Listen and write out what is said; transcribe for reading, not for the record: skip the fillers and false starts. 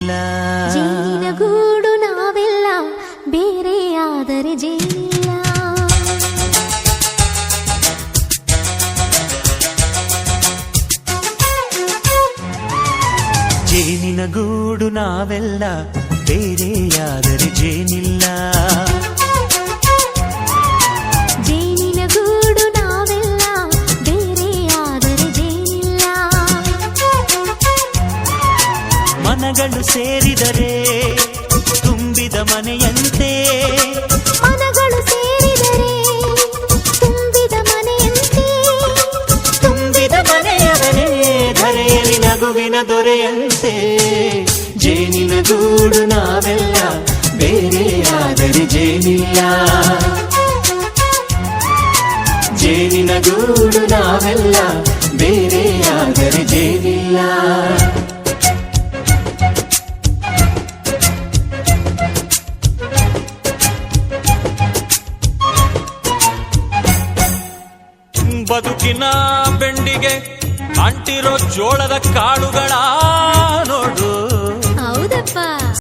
ಜೇನಿಲ್ಲ. ಜೇನಿನ ಗೂಡು ನಾವೆಲ್ಲ, ಬೇರೆಯಾದರೆ ಜೇನಿಲ್ಲ. ಜೇನಿನ ಗೂಡು ನಾವೆಲ್ಲ, ಬೇರೆಯಾದರೆ ಜೇನಿಲ್ಲ. ಜೇನಿನ ಗೂಡು ನಾವೆಲ್ಲ, ಬೇರೆಯಾದರೆ ಜೇನಿಲ್ಲ. ಮನಗಳು ಸೇರಿದರೆ ತುಂಬಿದ ಮನೆಯಂತೆ, ಮನಗಳು ಸೇರಿದರೆ ತುಂಬಿದ ಮನೆಯಂತೆ, ತುಂಬಿದ ಮನೆಯವನೇ ಧರೆಯಲ್ಲಿ ನಗುವಿನ ದೊರೆಯಂತೆ. ಜೇನಿನ ಗೂಡು ನಾವೆಲ್ಲ, ಬೇರೆಯಾದರೆ ಜೇನಿಲ್ಲ. ಜೇನಿನ ಗೂಡು ನಾವೆಲ್ಲ, ಬೇರೆಯಾದರೆ ಜೇನಿಲ್ಲ. ಬದುಕಿನ ಬೆಂಡಿಗೆ ಅಂಟಿರೋ ಜೋಳದ ಕಾಳುಗಳ ನೋಡು. ಹೌದಪ್ಪ.